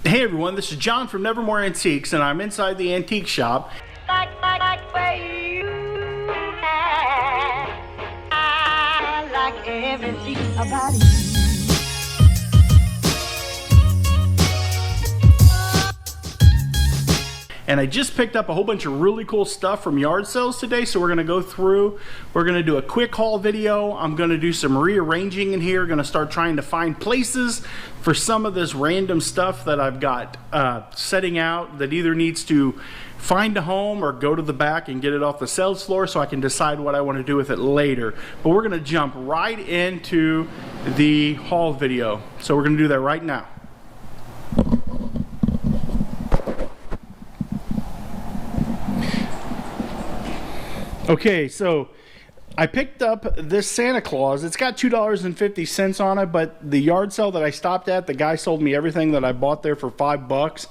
Hey everyone, this is John from Nevermore Antiques, and I'm inside the antique shop. I like everything about you. And I just picked up a whole bunch of really cool stuff from yard sales today, so we're going to go through. We're going to do a quick haul video. I'm going to do some rearranging in here. Going to start trying to find places for some of this random stuff that I've got setting out that either needs to find a home or go to the back and get it off the sales floor so I can decide what I want to do with it later. But we're going to jump right into the haul video. So we're going to do that right now. Okay, so I picked up this Santa Claus. It's got $2.50 on it, but the yard sale that I stopped at, the guy sold me everything that I bought there for $5.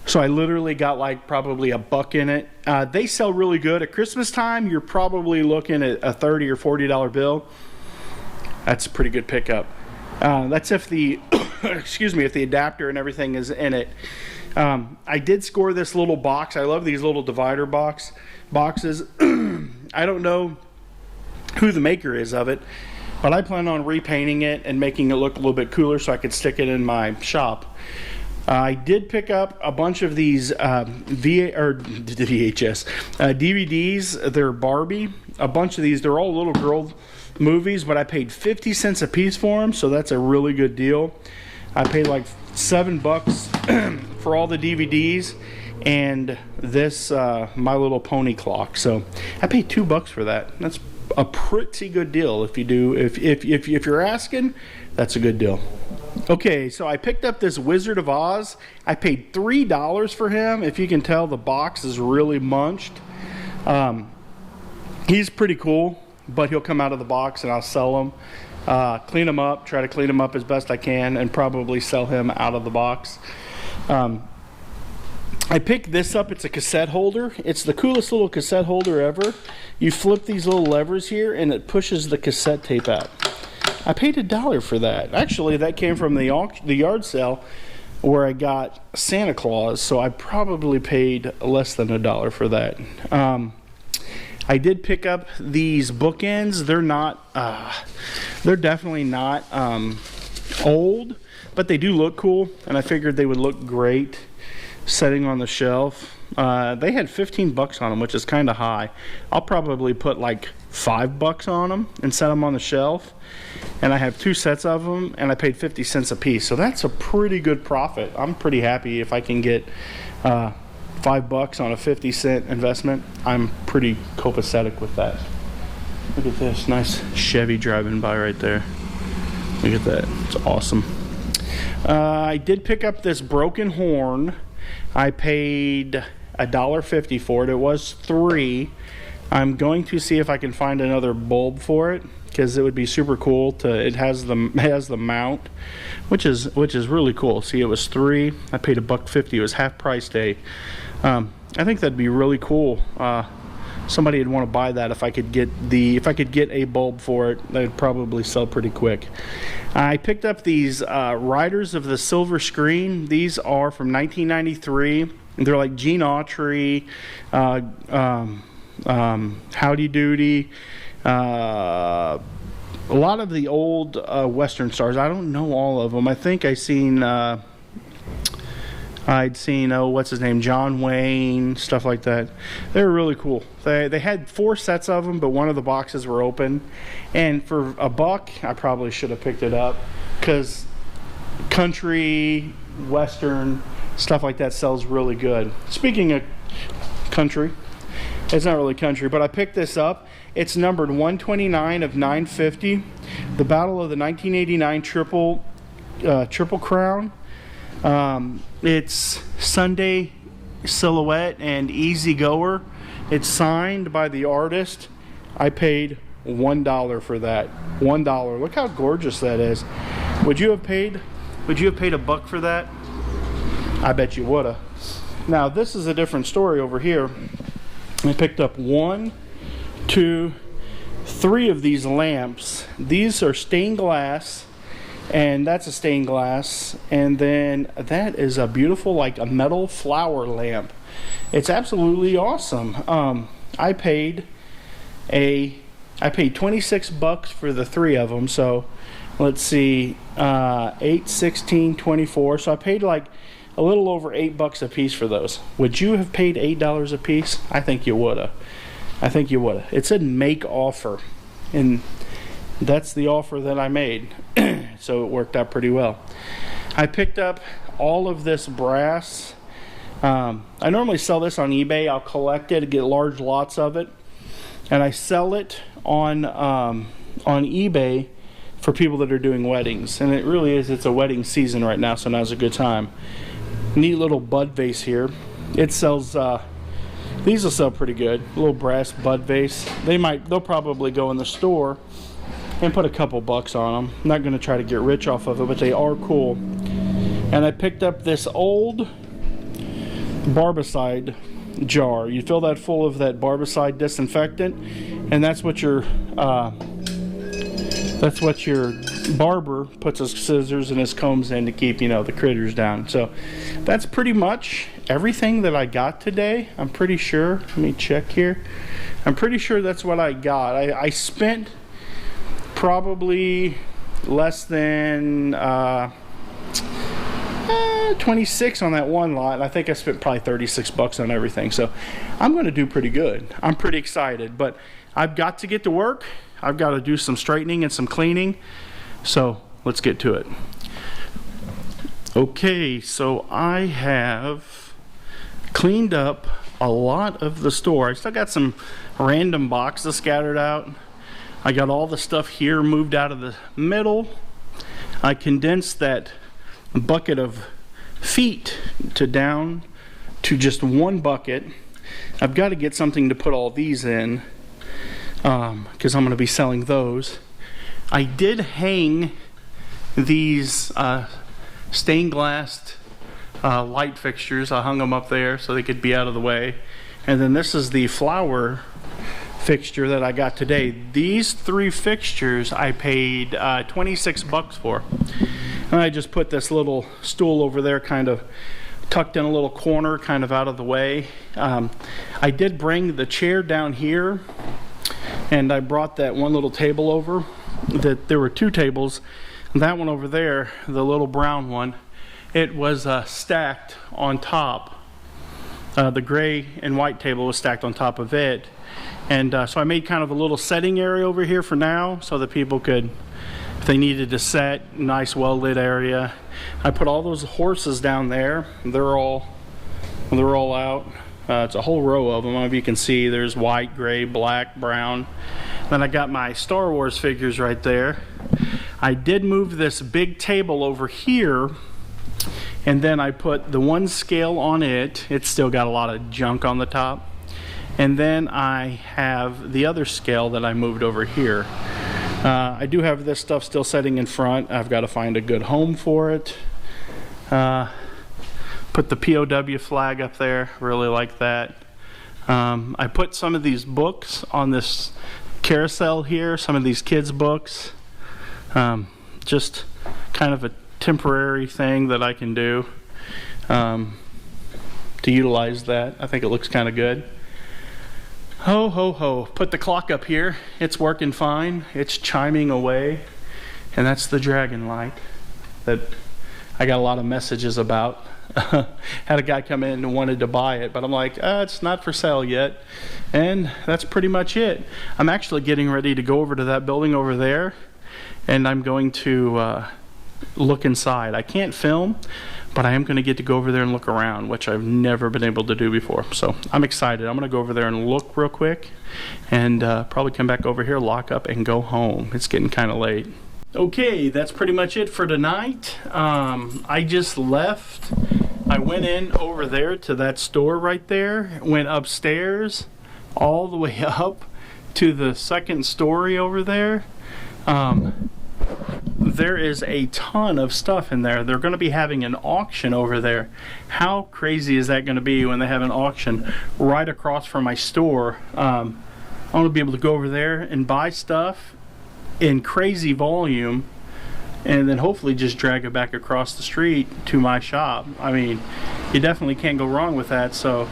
So I literally got like probably $1 in it. They sell really good. At Christmas time, you're probably looking at a $30 or $40 bill. That's a pretty good pickup. That's if the, excuse me, if the adapter and everything is in it. I did score this little box. I love these little divider boxes. I don't know who the maker is of it, but I plan on repainting it and making it look a little bit cooler so I could stick it in my shop. I did pick up a bunch of these DVDs. They're Barbie. A bunch of these. They're all little girl movies, but I paid 50 cents a piece for them, so that's a really good deal. I paid like $7 for all the DVDs and this My Little Pony clock. So I paid $2 for that. That's a pretty good deal if you do. If you're asking, that's a good deal. Okay, so I picked up this Wizard of Oz. I paid $3 for him. If you can tell, the box is really munched. He's pretty cool, but he'll come out of the box and I'll sell him. Clean him up, try to clean him up as best I can, and probably sell him out of the box. I picked this up. It's a cassette holder. It's the coolest little cassette holder ever. You flip these little levers here and it pushes the cassette tape out. I paid $1 for that. Actually, that came from the yard sale where I got Santa Claus, so I probably paid less than $1 for that. I did pick up these bookends. They're not, they're definitely not old, but they do look cool, and I figured they would look great setting on the shelf. They had $15 on them, which is kind of high. I'll probably put like $5 on them and set them on the shelf. And I have 2 sets of them, and I paid 50 cents a piece. So that's a pretty good profit. I'm pretty happy if I can get $5 on a 50-cent investment. I'm pretty copacetic with that. Look at this nice Chevy driving by right there. Look at that. It's awesome. I did pick up this broken horn. I paid $1.50 for it. It was $3. I'm going to see if I can find another bulb for it, because it would be super cool to. It has the mount, which is really cool. See, it was $3. I paid $1.50. It was half price day. I think that'd be really cool. Somebody would want to buy that if I could get a bulb for it. That'd probably sell pretty quick. I picked up these Riders of the Silver Screen. These are from 1993. They're like Gene Autry, Howdy Doody, a lot of the old Western stars. I don't know all of them. I think I'd seen what's his name, John Wayne, stuff like that. They were really cool. They had 4 sets of them, but one of the boxes were open, and for $1 I probably should have picked it up, because country, Western, stuff like that sells really good. Speaking of country, it's not really country, but I picked this up. It's numbered 129 of 950. The Battle of the 1989 Triple Crown. It's Sunday Silhouette and Easy Goer. It's signed by the artist. I paid $1 for that. $1. Look how gorgeous that is. Would you have paid $1 for that? I bet you woulda. Now this is a different story over here. I picked up 1, 2, 3 of these lamps. These are stained glass, and that's a stained glass. And then that is a beautiful, like a metal flower lamp. It's absolutely awesome. I paid 26 bucks for the 3 of them. So let's see, 8, 16, 24. So I paid like a little over 8 bucks a piece for those. Would you have paid $8 a piece? I think you woulda. I think you woulda. It said make offer, and that's the offer that I made. So it worked out pretty well. I picked up all of this brass. I normally sell this on eBay. I'll collect it, get large lots of it, and I sell it on eBay for people that are doing weddings. And it really is, it's a wedding season right now, so now's a good time. Neat little bud vase here. It sells, these will sell pretty good. A little brass bud vase. They'll probably go in the store and put a couple bucks on them. I'm not going to try to get rich off of it, but they are cool. And I picked up this old barbicide jar. You fill that full of that barbicide disinfectant, and that's what your barber puts his scissors and his combs in to keep, you know, the critters down. So that's pretty much everything that I got today. I'm pretty sure. Let me check here. I'm pretty sure that's what I got. I spent probably less than 26 on that one lot. I think I spent probably 36 bucks on everything. So I'm going to do pretty good. I'm pretty excited, but I've got to get to work. I've got to do some straightening and some cleaning. So let's get to it. Okay, so I have cleaned up a lot of the store. I still got some random boxes scattered out. I got all the stuff here moved out of the middle. I condensed that bucket of feet down to just one bucket. I've got to get something to put all these in, because I'm going to be selling those. I did hang these stained glass light fixtures. I hung them up there so they could be out of the way. And then this is the flower fixture that I got today. These 3 fixtures I paid 26 bucks for. And I just put this little stool over there, kind of tucked in a little corner, kind of out of the way. I did bring the chair down here, and I brought that one little table over. That there were 2 tables. That one over there, the little brown one, it was stacked on top. The gray and white table was stacked on top of it. And so I made kind of a little setting area over here for now, so that people could, if they needed to set, nice well-lit area. I put all those horses down there. They're all out. It's a whole row of them. If you can see, there's white, gray, black, brown. Then I got my Star Wars figures right there. I did move this big table over here, and then I put the one scale on it. It's still got a lot of junk on the top. And then I have the other scale that I moved over here. I do have this stuff still sitting in front. I've got to find a good home for it. Put the POW flag up there. Really like that. I put some of these books on this carousel here. Some of these kids' books. Just kind of a temporary thing that I can do to utilize that. I think it looks kind of good. Ho ho ho, put the clock up here. It's working fine. It's chiming away, and that's the dragon light that I got a lot of messages about. Had a guy come in and wanted to buy it, but I'm like, it's not for sale yet. And that's pretty much it. I'm actually getting ready to go over to that building over there, and I'm going to look inside. I can't film, but I am going to get to go over there and look around, which I've never been able to do before. So I'm excited. I'm going to go over there and look real quick, and probably come back over here, lock up, and go home. It's getting kind of late. Okay, that's pretty much it for tonight. I just left. I went in over there to that store right there, went upstairs all the way up to the second story over there. There is a ton of stuff in there. They're going to be having an auction over there. How crazy is that going to be when they have an auction right across from my store? I want to be able to go over there and buy stuff in crazy volume and then hopefully just drag it back across the street to my shop. I mean, you definitely can't go wrong with that. So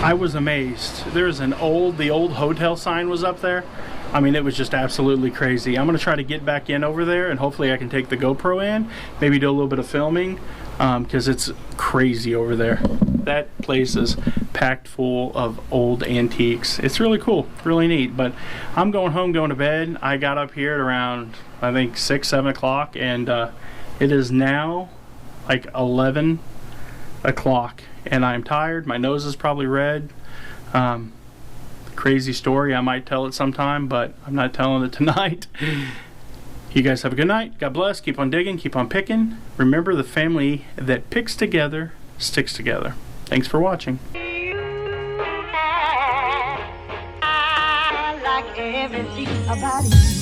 I was amazed. There's the old hotel sign was up there. I mean, it was just absolutely crazy. I'm gonna try to get back in over there, and hopefully I can take the GoPro in, maybe do a little bit of filming, because it's crazy over there. That place is packed full of old antiques. It's really cool, really neat. But I'm going home, going to bed. I got up here at around, I think, 6, 7 o'clock, and it is now like 11 o'clock, and I'm tired. My nose is probably red. Crazy story. I might tell it sometime, but I'm not telling it tonight. You guys have a good night. God bless. Keep on digging. Keep on picking. Remember, the family that picks together sticks together. Thanks for watching. I like everything about you.